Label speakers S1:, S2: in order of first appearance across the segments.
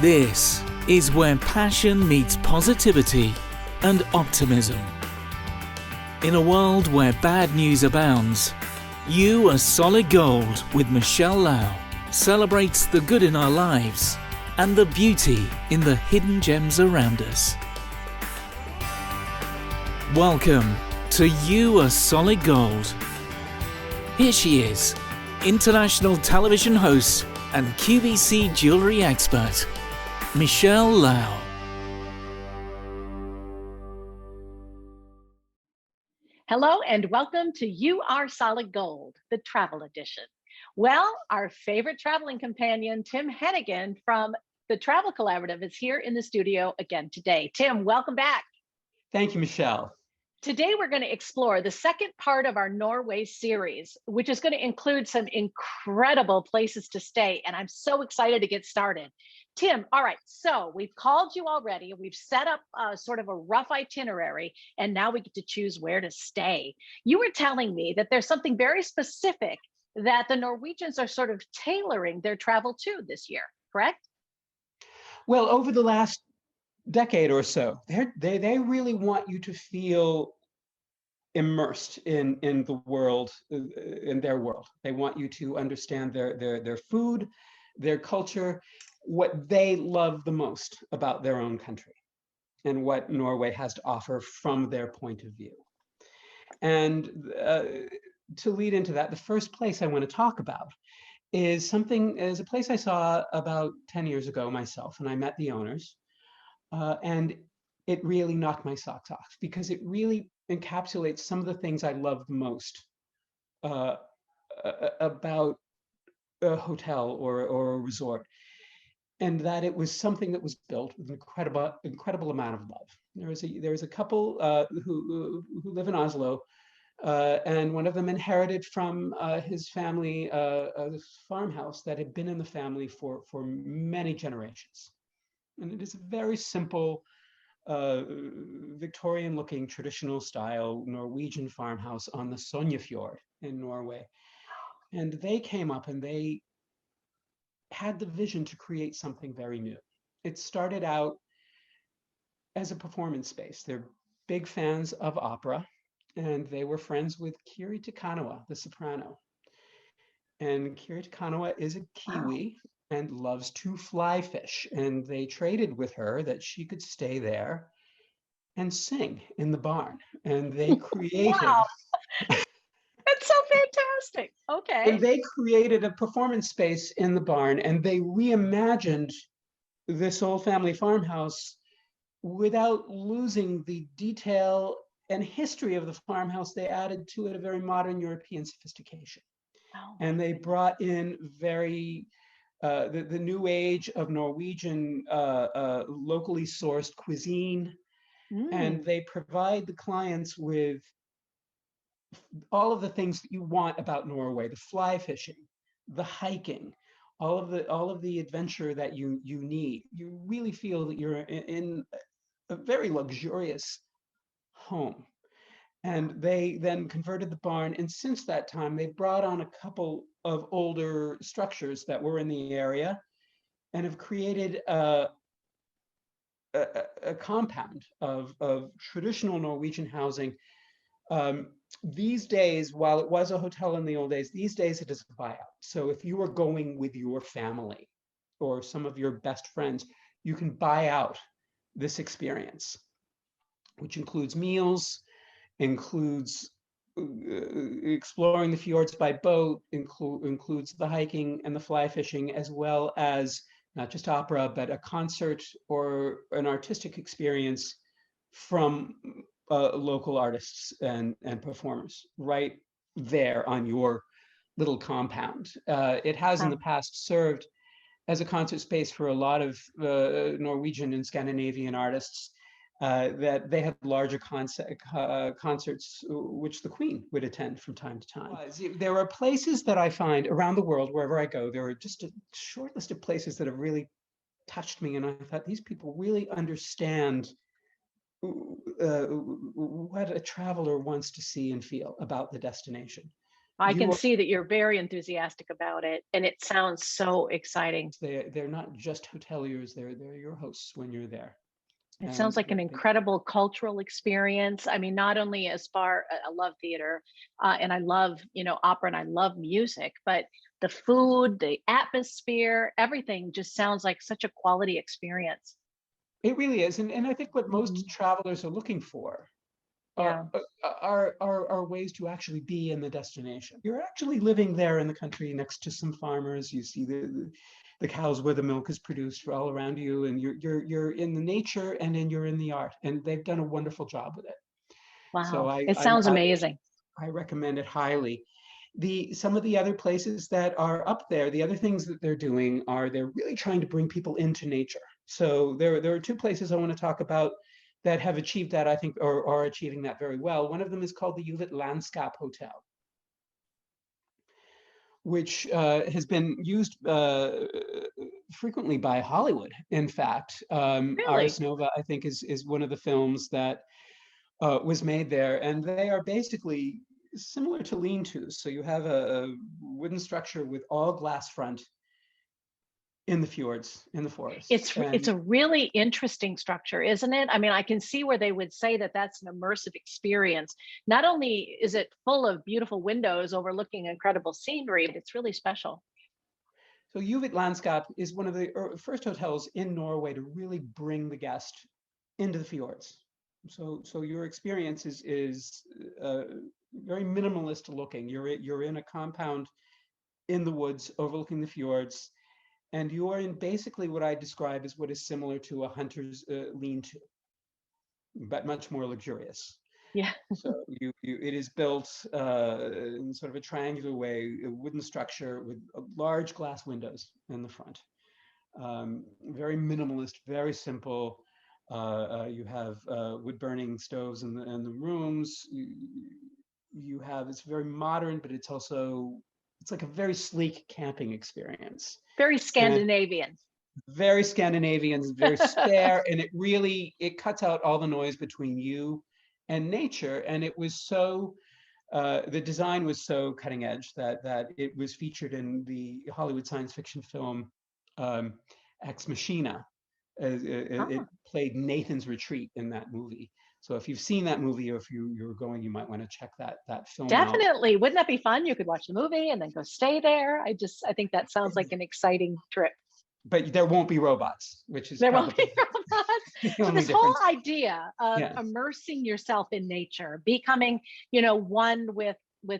S1: This is where passion meets positivity and optimism. In a world where bad news abounds, You Are Solid Gold with Michele Lau celebrates the good in our lives and the beauty in the hidden gems around us. Welcome to You Are Solid Gold. Here she is, international television host and QVC jewelry expert, Michele Lau.
S2: Hello and welcome to You Are Solid Gold, the travel edition. Well, our favorite traveling companion, Tim Hennigan from the Travel Collaborative, is here in the studio again today. Tim, welcome back.
S3: Thank you, Michele.
S2: Today, we're going to explore the second part of our Norway series, which is going to include some incredible places to stay. And I'm so excited to get started. Tim, all right, so we've called you already. We've set up sort of a rough itinerary, and now we get to choose where to stay. You were telling me that there's something very specific that the Norwegians are sort of tailoring their travel to this year, correct?
S3: Well, over the last decade or so, they really want you to feel immersed in the world, in their world. They want you to understand their food, their culture, what they love the most about their own country, and what Norway has to offer from their point of view. And to lead into that, the first place I want to talk about is a place I saw about 10 years ago myself, and I met the owners. And it really knocked my socks off because it really encapsulates some of the things I love most about a hotel or a resort, and that it was something that was built with incredible amount of love. There was a couple who live in Oslo, and one of them inherited from his family a farmhouse that had been in the family for many generations. And it is a very simple, Victorian-looking, traditional-style Norwegian farmhouse on the Sognefjord in Norway. And they came up and they had the vision to create something very new. It started out as a performance space. They're big fans of opera, and they were friends with Kiri Takanawa, the soprano. And Kiri Takanawa is a Kiwi. Wow. And loves to fly fish, and they traded with her that she could stay there and sing in the barn, and they created
S2: Wow. That's so fantastic. Okay.
S3: And they created a performance space in the barn, and they reimagined this old family farmhouse without losing the detail and history of the farmhouse. They added to it a very modern European sophistication. Oh, and they brought in very the new age of Norwegian locally sourced cuisine, and they provide the clients with all of the things that you want about Norway: the fly fishing, the hiking, all of the adventure that you need. You really feel that you're in a very luxurious home. And they then converted the barn, and since that time, they've brought on a couple of older structures that were in the area and have created a compound of traditional Norwegian housing. These days, while it was a hotel in the old days, these days it is a buyout. So if you are going with your family or some of your best friends, you can buy out this experience, which includes meals, includes exploring the fjords by boat, includes the hiking and the fly fishing, as well as not just opera, but a concert or an artistic experience from local artists and performers right there on your little compound. It has in the past served as a concert space for a lot of Norwegian and Scandinavian artists. That they had larger concerts, which the Queen would attend from time to time. There are places that I find around the world, wherever I go, there are just a short list of places that have really touched me. And I thought, these people really understand what a traveler wants to see and feel about the destination.
S2: I can
S3: You are,
S2: see that you're very enthusiastic about it, and it sounds so exciting.
S3: they're not just hoteliers, they're your hosts when you're there.
S2: It sounds
S3: And
S2: like an incredible cultural experience. I mean, not only as far, I love theater, and I love, opera, and I love music, but the food, the atmosphere, everything just sounds like such a quality experience.
S3: it really is. And I think what most
S2: Mhm.
S3: travelers are looking for are,
S2: Yeah.
S3: are ways to actually be in the destination. You're actually living there in the country next to some farmers. You see the cows where the milk is produced all around you, and you're in the nature, and then you're in the art, and they've done a wonderful job with it. So
S2: Wow. It sounds amazing.
S3: I recommend it highly. Some of the other places that are up there, the other things that they're doing are they're really trying to bring people into nature. So there are two places I want to talk about that have achieved that, I think, or are achieving that very well. One of them is called the Uvet Landskap Hotel, which has been used frequently by Hollywood. In fact,
S2: Really?
S3: Ars Nova, I think, is one of the films that was made there, and they are basically similar to lean-tos. So you have a wooden structure with all glass front in the fjords, in the forests,
S2: It's
S3: and
S2: a really interesting structure, isn't it? I mean, I can see where they would say that that's an immersive experience. Not only is it full of beautiful windows overlooking incredible scenery, but it's really special.
S3: so Uvet Landskap is one of the first hotels in Norway to really bring the guest into the fjords. So your experience is very minimalist looking. You're in a compound in the woods overlooking the fjords, and you are in basically what I describe as what is similar to a hunter's lean-to, but much more luxurious.
S2: Yeah.
S3: So it is built in sort of a triangular way, a wooden structure with large glass windows in the front. Very minimalist, very simple. You have wood burning stoves in the rooms. You have, it's very modern, but it's like a very sleek camping experience.
S2: Very
S3: And
S2: Scandinavian.
S3: very Scandinavian, very spare, and it cuts out all the noise between you and nature. And it was so the design was so cutting edge that it was featured in the Hollywood science fiction film um, Ex Machina. It
S2: Ah,
S3: played Nathan's Retreat in that movie. So if you've seen that movie, or if you're going, you might want to check that film out.
S2: definitely. Wouldn't that be fun? You could watch the movie and then go stay there. I think that sounds like an exciting trip.
S3: But there won't be robots, which is
S2: There won't be
S3: probably
S2: robots.
S3: the
S2: So
S3: only
S2: this whole
S3: difference.
S2: idea of
S3: Yeah.
S2: immersing yourself in nature, becoming, one with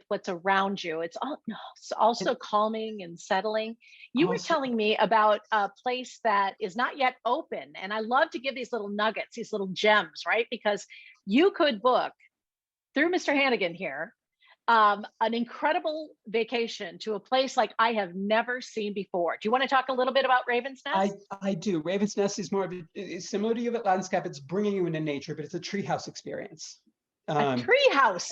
S2: what's around you, it's
S3: And
S2: also calming and settling. You were
S3: also,
S2: telling me about a place that is not yet open, and I love to give these little nuggets, these little gems, right? Because you could book through Mr. Hennigan here an incredible vacation to a place like I have never seen before. Do you want to talk a little bit about Raven's
S3: I
S2: Nest?
S3: I do. Raven's Nest is more of it's similar to you at Landscape. It's bringing you into nature, but it's a treehouse experience.
S2: A
S3: Um,
S2: tree
S3: a
S2: house,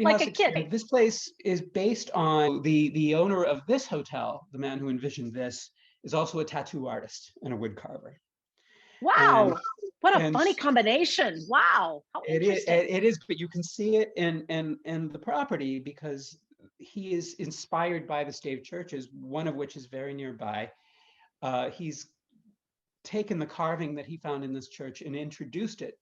S2: like
S3: treehouse
S2: a
S3: experience.
S2: kitty.
S3: This place is based on the owner of this hotel. The man who envisioned this is also a tattoo artist and a wood carver. And
S2: Wow. What a
S3: and
S2: funny combination. Wow. How interesting.
S3: it is, but you can see it in the property because he is inspired by the stave churches, one of which is very nearby. He's taken the carving that he found in this church and introduced it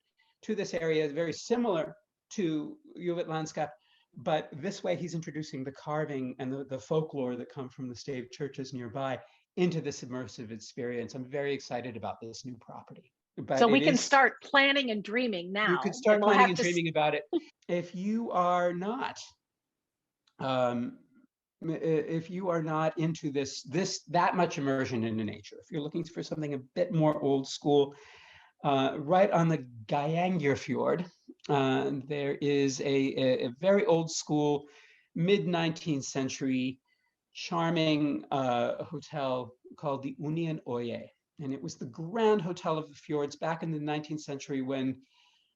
S3: to this area, very similar to Uvet Landskap, but this way he's introducing the carving and the folklore that come from the stave churches nearby into this immersive experience. I'm very excited about this new property.
S2: So
S3: But
S2: we
S3: it
S2: can
S3: is,
S2: start planning and dreaming
S3: you could
S2: now, and
S3: start
S2: we'll
S3: planning
S2: have
S3: and
S2: to.
S3: dreaming about it. If you are not um, if you are not into that much immersion into nature, if you're looking for something a bit more old school, right on the Geiranger Fjord, there is a very old school, mid 19th century, charming hotel called the Union Oye. And it was the grand hotel of the fjords back in the 19th century when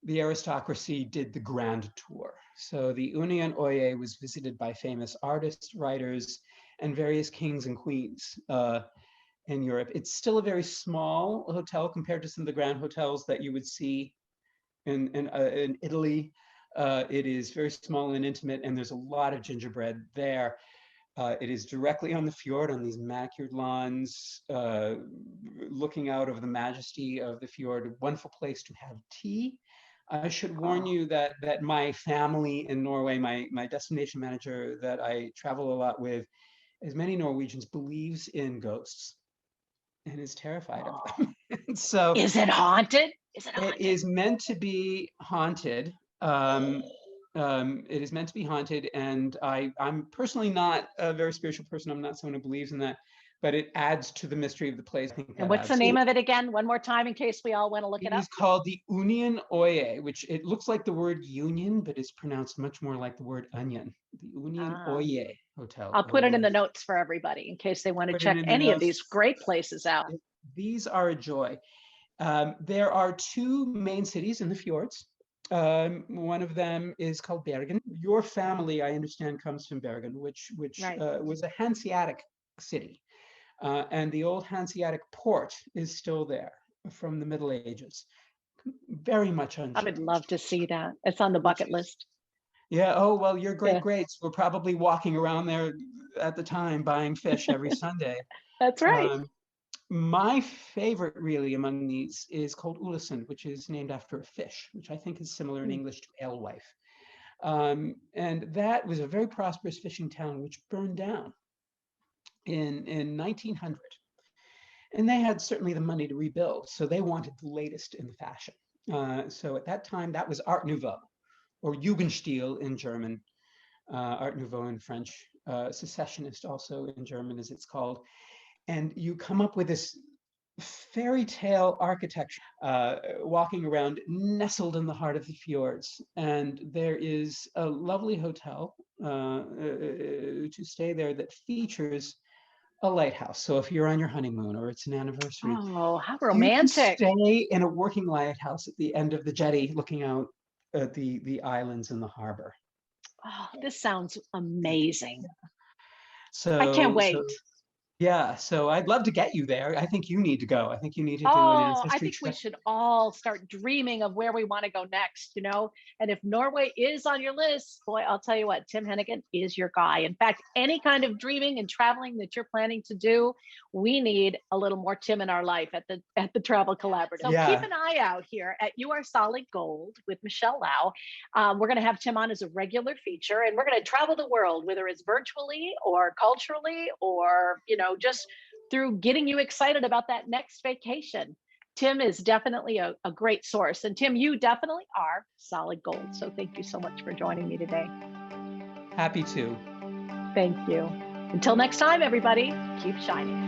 S3: the aristocracy did the grand tour. So the Union Oye was visited by famous artists, writers, and various kings and queens in Europe. It's still a very small hotel compared to some of the grand hotels that you would see in Italy It is very small and intimate, and there's a lot of gingerbread there. It is directly on the fjord, on these manicured lawns, looking out over the majesty of the fjord. A wonderful place to have tea. I should warn you that my family in Norway, my destination manager that I travel a lot with, as many Norwegians, believes in ghosts and is terrified of them. So
S2: is it haunted?
S3: it is meant to be haunted. It is meant to be haunted, and I'm personally not a very spiritual person. I'm not someone who believes in that, but it adds to the mystery of the place. I think
S2: And
S3: that
S2: what's the
S3: adds to
S2: name
S3: it.
S2: of it again? One more time in case we all want to look it
S3: It
S2: up.
S3: is called the Union Oye, which it looks like the word union, but it's pronounced much more like the word onion. The Union Oye Hotel.
S2: I'll put it in
S3: Oye.
S2: the notes for everybody in case they want to
S3: Put it
S2: check
S3: in the
S2: any of
S3: notes.
S2: these great places out.
S3: These are a joy. There are two main cities in the fjords. One of them is called Bergen. Your family, I understand, comes from Bergen, which
S2: Right.
S3: Was a Hanseatic city. And the old Hanseatic port is still there from the Middle Ages. Very much
S2: I
S3: unchanged.
S2: would love to see that. It's on the bucket list.
S3: Yeah. Oh, well, your
S2: Yeah.
S3: greats were probably walking around there at the time buying fish every Sunday.
S2: That's right.
S3: My favorite really among these is called Ulesund, which is named after a fish, which I think is similar in English to alewife. And that was a very prosperous fishing town, which burned down in 1900. And they had certainly the money to rebuild, so they wanted the latest in the fashion. So at that time, that was Art Nouveau, or Jugendstil in German, Art Nouveau in French, secessionist also in German, as it's called. And you come up with this fairy tale architecture, walking around, nestled in the heart of the fjords. And there is a lovely hotel to stay there that features a lighthouse. So if you're on your honeymoon or it's an anniversary,
S2: Oh, how
S3: you can
S2: romantic.
S3: stay in a working lighthouse at the end of the jetty, looking out at the islands and the harbor.
S2: Oh, this sounds amazing.
S3: So
S2: I can't wait.
S3: Yeah, so I'd love to get you there. I think you need to go. I think you need to do an
S2: Oh, I
S3: ancestry
S2: think we
S3: trip.
S2: should all start dreaming of where we want to go next, you know? And if Norway is on your list, boy, I'll tell you what, Tim Hennigan is your guy. In fact, any kind of dreaming and traveling that you're planning to do, we need a little more Tim in our life at the Travel Collaborative. So keep an eye out here at You Are Solid Gold with Michele Lau. We're going to have Tim on as a regular feature, and we're going to travel the world, whether it's virtually or culturally or, you know, just through getting you excited about that next vacation. Tim is definitely a great source. And Tim, you definitely are solid gold. So thank you so much for joining me today.
S3: Happy to.
S2: Thank you. Until next time, everybody, keep shining.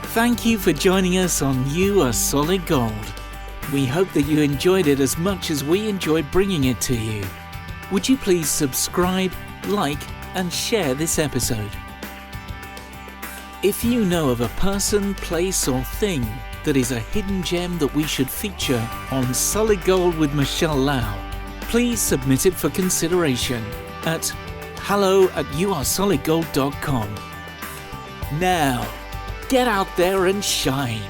S1: Thank you for joining us on You Are Solid Gold. We hope that you enjoyed it as much as we enjoyed bringing it to you. Would you please subscribe, like, and share this episode? If you know of a person, place, or thing that is a hidden gem that we should feature on Solid Gold with Michele Lau, please submit it for consideration at hello@youaresolidgold.com. Now, get out there and shine.